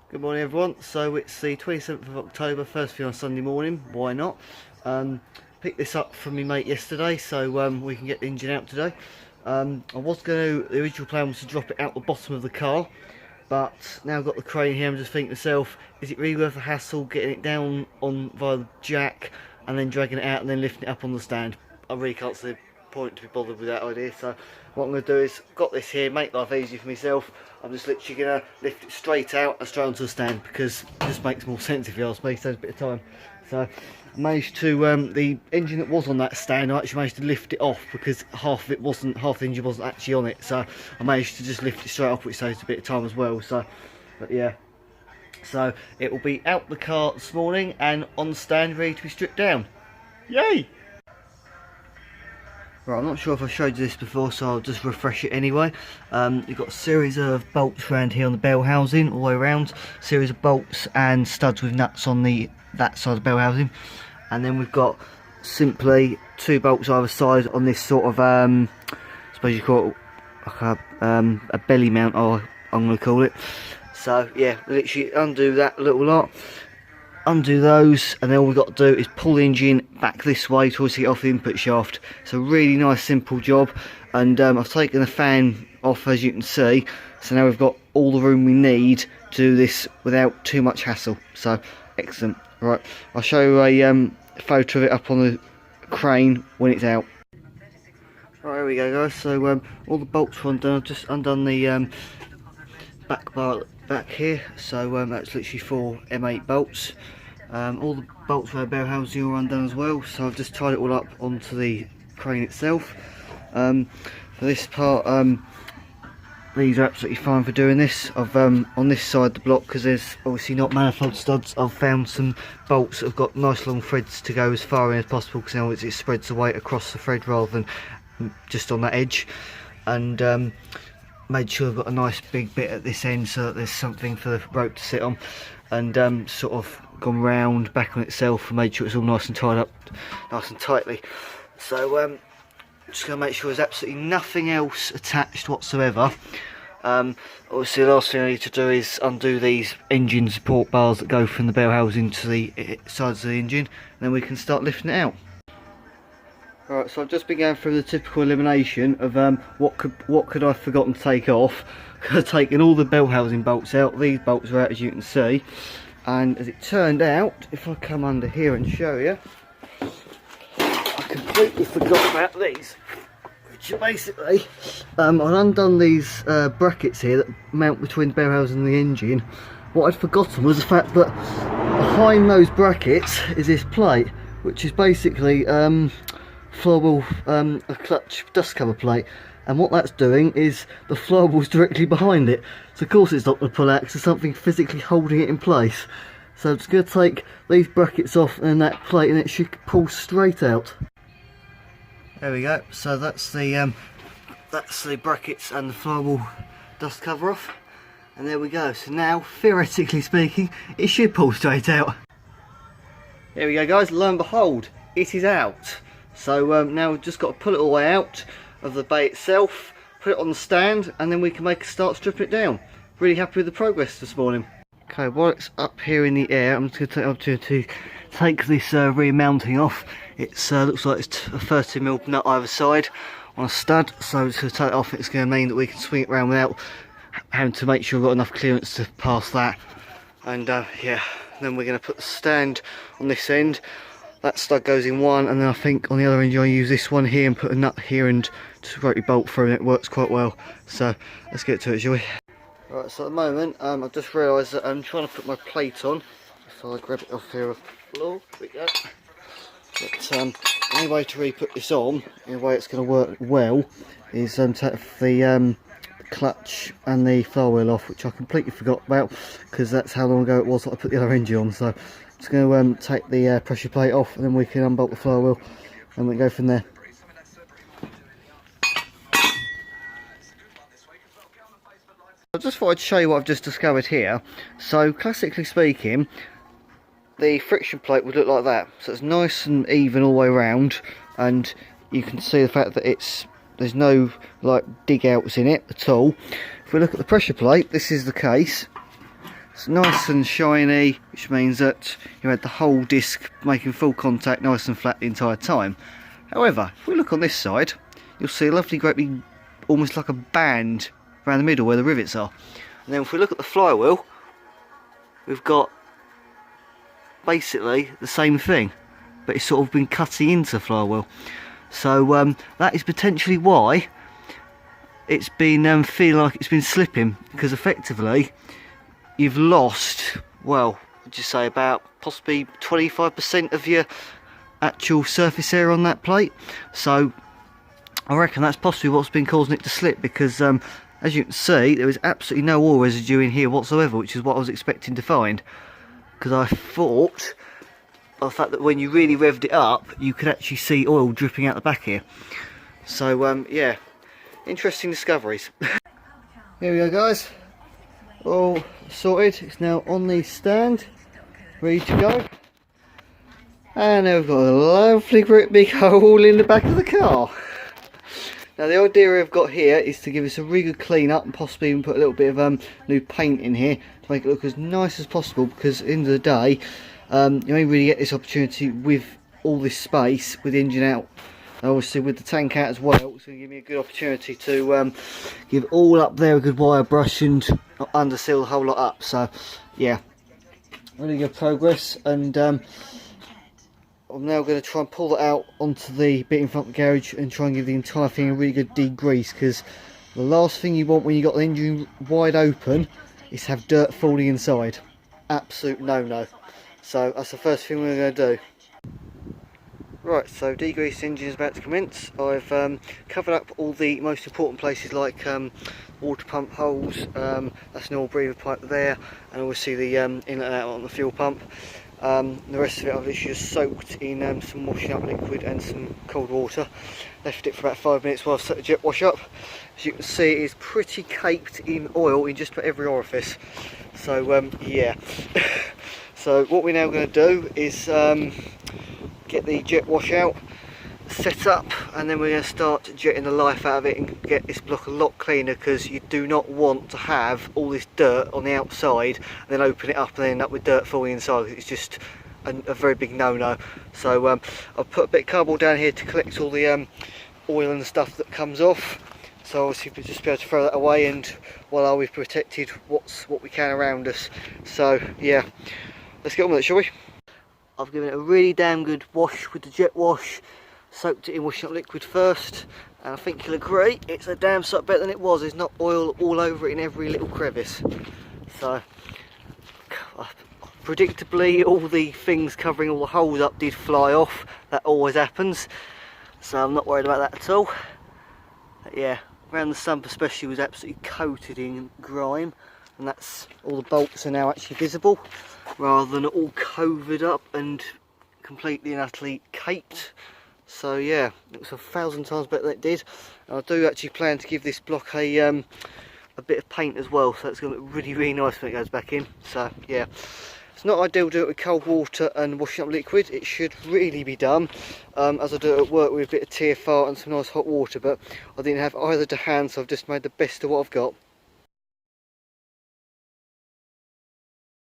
Good morning everyone. So it's the 27th of October, first thing on Sunday morning, why not? Picked this up from my mate yesterday so we can get the engine out today. I was going to, the original plan was to drop it out the bottom of the car, but now I've got the crane here, I'm just thinking to myself, is it really worth the hassle getting it down on via the jack and then dragging it out and then lifting it up on the stand? I really can't see the point to be bothered with that idea, so what I'm going to do is, got this here, make life easy for myself. I'm just literally going to lift it straight out and straight onto the stand because it just makes more sense if you ask me, saves a bit of time. So I managed to, the engine that was on that stand, I actually managed to lift it off because half the engine wasn't actually on it, so I managed to just lift it straight off, which saves a bit of time as well. So, but yeah, so it will be out the car this morning and on the stand ready to be stripped down. Yay! Right, I'm not sure if I showed you this before, so I'll just refresh it anyway. You've got a series of bolts around here on the bell housing, all the way around. Series of bolts and studs with nuts on that side of the bell housing. And then we've got simply two bolts either side on this sort of, I suppose you call it like a belly mount, or I'm going to call it. So yeah, literally undo that little lot. Undo those, and then all we've got to do is pull the engine back this way to get off the input shaft. It's a really nice simple job, and I've taken the fan off, as you can see, so now we've got all the room we need to do this without too much hassle. So excellent. Right, I'll show you a photo of it up on the crane when it's out. Right, here we go guys, so all the bolts are undone. I've just undone the back bar back here, so that's literally 4 M8 bolts. All the bolts for our bell housing are undone as well, so I've just tied it all up onto the crane itself. For this part, these are absolutely fine for doing this. I've on this side of the block, because there's obviously not manifold studs, I've found some bolts that have got nice long threads to go as far in as possible, because now it spreads the weight across the thread rather than just on that edge. And made sure I've got a nice big bit at this end so that there's something for the rope to sit on, and sort of gone round back on itself and made sure it's all nice and tied up nice and tightly. So just going to make sure there's absolutely nothing else attached whatsoever. Obviously the last thing I need to do is undo these engine support bars that go from the bell housing to the sides of the engine, and then we can start lifting it out. Alright, so I've just been going through the typical elimination of what could I have forgotten to take off. I've taken all the bell housing bolts out. These bolts are out, as you can see, and as it turned out, if I come under here and show you, I completely forgot about these, which are basically I've undone these brackets here that mount between the bell housing and the engine. What I'd forgotten was the fact that behind those brackets is this plate, which is basically flywheel, a clutch dust cover plate, and what that's doing is the flywheel's directly behind it, so of course it's not going to pull out because there's something physically holding it in place. So I'm just going to take these brackets off and that plate, and it should pull straight out. There we go, so that's the brackets and the flywheel dust cover off, and there we go. So now, theoretically speaking, it should pull straight out. There we go guys, lo and behold, it is out. So now we've just got to pull it all the way out of the bay itself, put it on the stand, and then we can start stripping it down. Really happy with the progress this morning. Okay, while it's up here in the air, I'm just going to take the opportunity to take this rear mounting off. It looks like it's a 30mm nut either side on a stud, so I'm just going to take it off. It's going to mean that we can swing it around without having to make sure we've got enough clearance to pass that. And yeah, then we're going to put the stand on this end. That stud goes in one, and then I think on the other end you'll use this one here and put a nut here and just rotary bolt through, and it works quite well. So let's get to it, shall we? Right, so at the moment I've just realised that I'm trying to put my plate on. So I'll grab it off here off the floor. There we go. But any way to really put this on, the way it's going to work well, is take the clutch and the flywheel off, which I completely forgot about because that's how long ago it was that I put the other engine on. So just going to take the pressure plate off, and then we can unbolt the flywheel and we can go from there. I just thought I'd show you what I've just discovered here. So classically speaking, the friction plate would look like that. So it's nice and even all the way around, and you can see the fact that there's no like dig outs in it at all. If we look at the pressure plate, this is the case. It's nice and shiny, which means that you had the whole disc making full contact nice and flat the entire time. However, if we look on this side, you'll see a lovely great big, almost like a band around the middle where the rivets are. And then if we look at the flywheel, we've got basically the same thing, but it's sort of been cutting into the flywheel. So that is potentially why it's been feeling like it's been slipping, because effectively you've lost, well, would you say about possibly 25% of your actual surface area on that plate. So I reckon that's possibly what's been causing it to slip, because as you can see, there is absolutely no oil residue in here whatsoever, which is what I was expecting to find, because I thought of the fact that when you really revved it up you could actually see oil dripping out the back here. So yeah, interesting discoveries. Here we go guys, all sorted. It's now on the stand, ready to go. And now we've got a lovely great big hole in the back of the car. Now the idea I've got here is to give this a really good clean up and possibly even put a little bit of new paint in here to make it look as nice as possible, because at the end of the day you only really get this opportunity with all this space with the engine out. And obviously with the tank out as well, it's going to give me a good opportunity to give all up there a good wire brush and underseal the whole lot up. So yeah, really good progress. And I'm now going to try and pull that out onto the bit in front of the garage and try and give the entire thing a really good degrease, because the last thing you want when you've got the engine wide open is to have dirt falling inside. Absolute no-no. So that's the first thing we're going to do. Right, so degreased engine is about to commence. I've covered up all the most important places like water pump holes, that's an oil breather pipe there, and obviously the in and out on the fuel pump. The rest of it I've literally just soaked in some washing up liquid and some cold water. Left it for about 5 minutes while I set the jet wash up. As you can see, it is pretty caked in oil in just about every orifice. So yeah. So what we're now going to do is get the jet wash out, set up, and then we're going to start jetting the life out of it and get this block a lot cleaner, because you do not want to have all this dirt on the outside and then open it up and then end up with dirt falling inside. It's just a very big no-no. So I've put a bit of cardboard down here to collect all the oil and stuff that comes off, so obviously we'll just be able to throw that away, and while we've protected what we can around us. So yeah, let's get on with it, shall we? I've given it a really damn good wash with the jet wash, soaked it in washing up liquid first, and I think you'll agree it's a damn sight better than it was. There's not oil all over it in every little crevice. So predictably all the things covering all the holes up did fly off. That always happens, so I'm not worried about that at all. But yeah, around the sump especially was absolutely coated in grime, and that's all the bolts are now actually visible rather than all covered up and completely and utterly caked. So yeah, it was 1,000 times better than it did. And I do actually plan to give this block a bit of paint as well, so it's going to look really, really nice when it goes back in. So yeah, it's not ideal to do it with cold water and washing up liquid. It should really be done as I do it at work with a bit of TFR and some nice hot water, but I didn't have either to hand, so I've just made the best of what I've got.